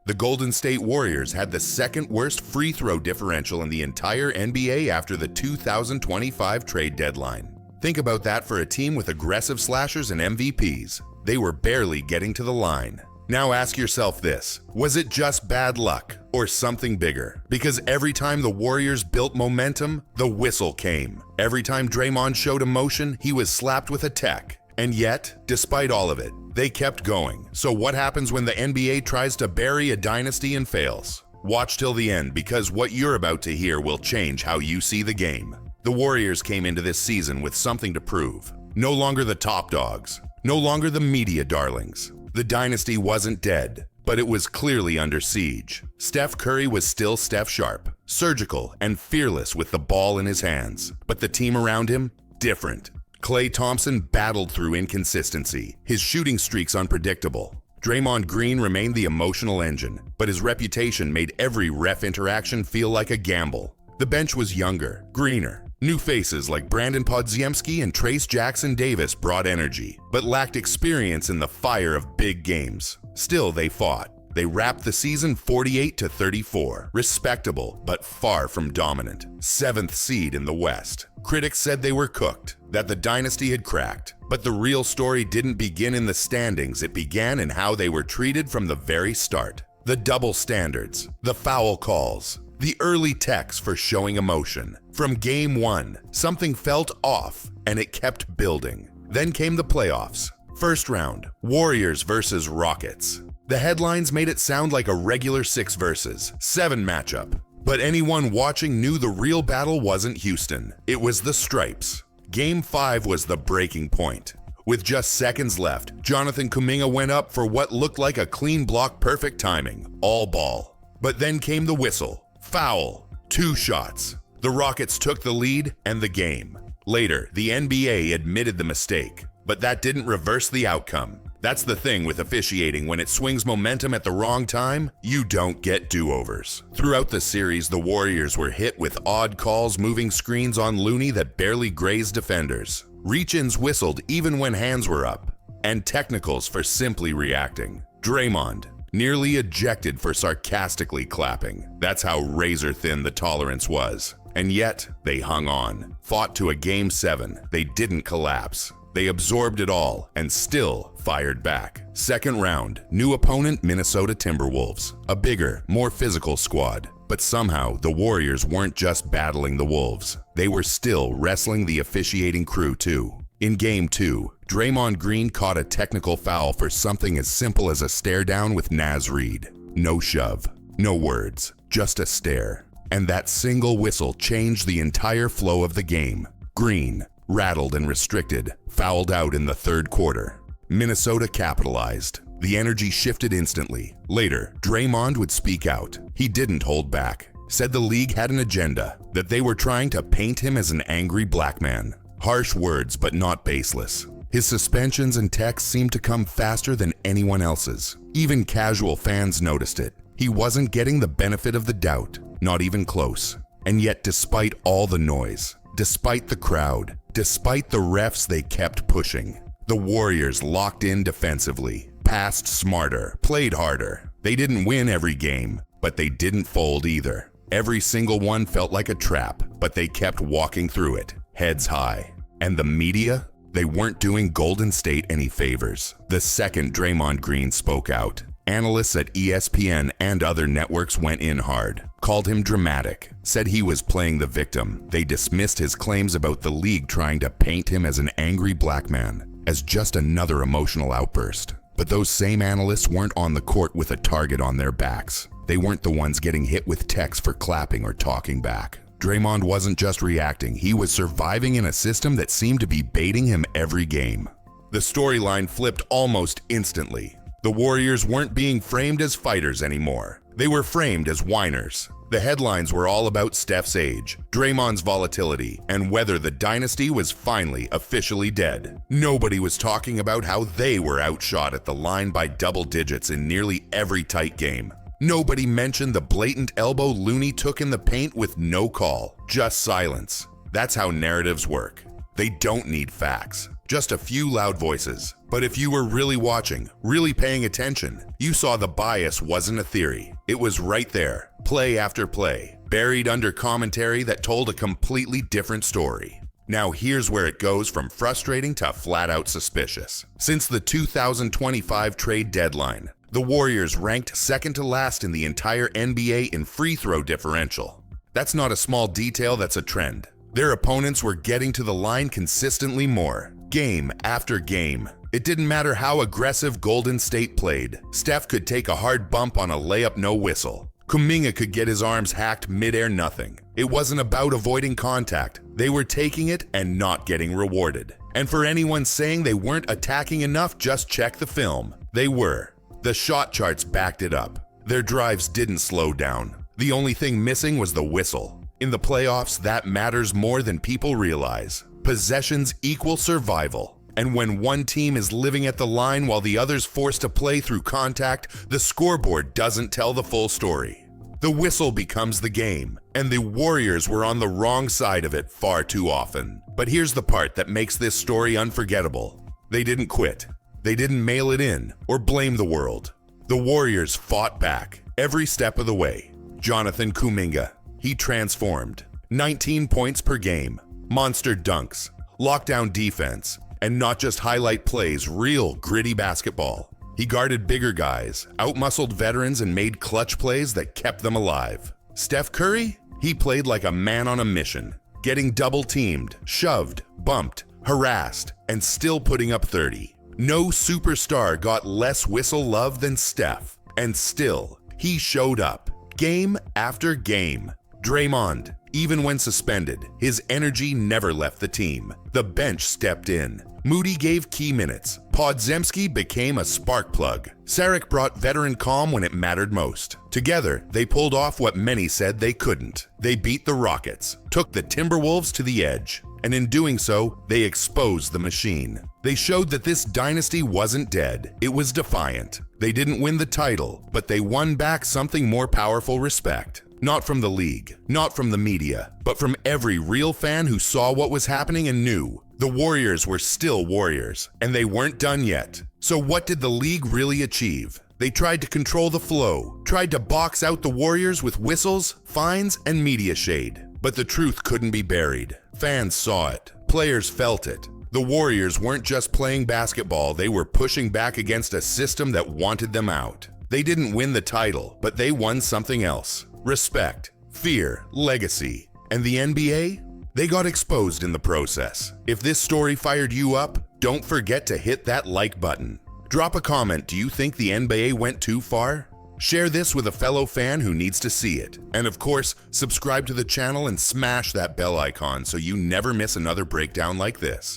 The Golden State Warriors had the second worst free throw differential in the entire NBA after the 2025 trade deadline. Think about that for a team with aggressive slashers and MVPs. They were barely getting to the line. Now ask yourself this, was it just bad luck or something bigger? Because every time the Warriors built momentum, the whistle came. Every time Draymond showed emotion, he was slapped with a tech. And yet, despite all of it, they kept going. So what happens when the NBA tries to bury a dynasty and fails? Watch till the end, because what you're about to hear will change how you see the game. The Warriors came into this season with something to prove. No longer the top dogs. No longer the media darlings. The dynasty wasn't dead, but it was clearly under siege. Steph Curry was still Steph Sharp, surgical and fearless with the ball in his hands. But the team around him, different. Klay Thompson battled through inconsistency, his shooting streaks unpredictable. Draymond Green remained the emotional engine, but his reputation made every ref interaction feel like a gamble. The bench was younger, greener. New faces like Brandon Podziemski and Trace Jackson-Davis brought energy, but lacked experience in the fire of big games. Still, they fought. They wrapped the season 48-34, respectable but far from dominant. 7th seed in the West. Critics said they were cooked, that the dynasty had cracked. But the real story didn't begin in the standings, it began in how they were treated from the very start. The double standards, the foul calls, the early techs for showing emotion. From game one, something felt off, and it kept building. Then came the playoffs. First round, Warriors versus Rockets. The headlines made it sound like a regular 6 versus 7 matchup. But anyone watching knew the real battle wasn't Houston. It was the Stripes. Game 5 was the breaking point. With just seconds left, Jonathan Kuminga went up for what looked like a clean block, perfect timing, all ball. But then came the whistle. Foul. 2 shots. The Rockets took the lead and the game. Later, the NBA admitted the mistake, but that didn't reverse the outcome. That's the thing with officiating. When it swings momentum at the wrong time, you don't get do-overs. Throughout the series, the Warriors were hit with odd calls, moving screens on Looney that barely grazed defenders. Reach-ins whistled even when hands were up, and technicals for simply reacting. Draymond nearly ejected for sarcastically clapping. That's how razor-thin the tolerance was. And yet, they hung on. Fought to a Game 7. They didn't collapse. They absorbed it all and still fired back. Second round, new opponent Minnesota Timberwolves. A bigger, more physical squad. But somehow, the Warriors weren't just battling the Wolves. They were still wrestling the officiating crew too. In Game 2, Draymond Green caught a technical foul for something as simple as a stare down with Naz Reid. No shove, no words, just a stare. And that single whistle changed the entire flow of the game. Green, rattled and restricted, fouled out in the third quarter. Minnesota capitalized. The energy shifted instantly. Later, Draymond would speak out. He didn't hold back. Said the league had an agenda, that they were trying to paint him as an angry black man. Harsh words, but not baseless. His suspensions and texts seemed to come faster than anyone else's. Even casual fans noticed it. He wasn't getting the benefit of the doubt, not even close. And yet, despite all the noise, despite the crowd, despite the refs, they kept pushing. The Warriors locked in defensively, passed smarter, played harder. They didn't win every game, but they didn't fold either. Every single one felt like a trap, but they kept walking through it, heads high. And the media? They weren't doing Golden State any favors. The second Draymond Green spoke out, analysts at ESPN and other networks went in hard, called him dramatic, said he was playing the victim. They dismissed his claims about the league trying to paint him as an angry black man, as just another emotional outburst. But those same analysts weren't on the court with a target on their backs. They weren't the ones getting hit with texts for clapping or talking back. Draymond wasn't just reacting, he was surviving in a system that seemed to be baiting him every game. The storyline flipped almost instantly. The Warriors weren't being framed as fighters anymore. They were framed as whiners. The headlines were all about Steph's age, Draymond's volatility, and whether the dynasty was finally officially dead. Nobody was talking about how they were outshot at the line by double digits in nearly every tight game. Nobody mentioned the blatant elbow Looney took in the paint with no call, just silence. That's how narratives work. They don't need facts, just a few loud voices. But if you were really watching, really paying attention, you saw the bias wasn't a theory. It was right there, play after play, buried under commentary that told a completely different story. Now here's where it goes from frustrating to flat-out suspicious. Since the 2025 trade deadline, the Warriors ranked second to last in the entire NBA in free throw differential. That's not a small detail, that's a trend. Their opponents were getting to the line consistently more, game after game. It didn't matter how aggressive Golden State played. Steph could take a hard bump on a layup no whistle. Kuminga could get his arms hacked midair nothing. It wasn't about avoiding contact. They were taking it and not getting rewarded. And for anyone saying they weren't attacking enough, just check the film. They were. The shot charts backed it up. Their drives didn't slow down. The only thing missing was the whistle. In the playoffs, that matters more than people realize. Possessions equal survival. And when one team is living at the line while the other's forced to play through contact, the scoreboard doesn't tell the full story. The whistle becomes the game, and the Warriors were on the wrong side of it far too often. But here's the part that makes this story unforgettable. They didn't quit. They didn't mail it in or blame the world. The Warriors fought back every step of the way. Jonathan Kuminga, he transformed. 19 points per game, monster dunks, lockdown defense, and not just highlight plays, real gritty basketball. He guarded bigger guys, outmuscled veterans, and made clutch plays that kept them alive. Steph Curry? He played like a man on a mission, getting double-teamed, shoved, bumped, harassed, and still putting up 30. No superstar got less whistle love than Steph, and still, he showed up, game after game. Draymond, even when suspended, his energy never left the team. The bench stepped in. Moody gave key minutes. Podziemski became a spark plug. Saric brought veteran calm when it mattered most. Together, they pulled off what many said they couldn't. They beat the Rockets, took the Timberwolves to the edge, and in doing so, they exposed the machine. They showed that this dynasty wasn't dead. It was defiant. They didn't win the title, but they won back something more powerful: respect. Not from the league, not from the media, but from every real fan who saw what was happening and knew the Warriors were still Warriors, and they weren't done yet. So what did the league really achieve? They tried to control the flow, tried to box out the Warriors with whistles, fines, and media shade. But the truth couldn't be buried. Fans saw it. Players felt it. The Warriors weren't just playing basketball, they were pushing back against a system that wanted them out. They didn't win the title, but they won something else. Respect, fear, legacy. And the NBA? They got exposed in the process. If this story fired you up, don't forget to hit that like button. Drop a comment, do you think the NBA went too far? Share this with a fellow fan who needs to see it. And of course, subscribe to the channel and smash that bell icon so you never miss another breakdown like this.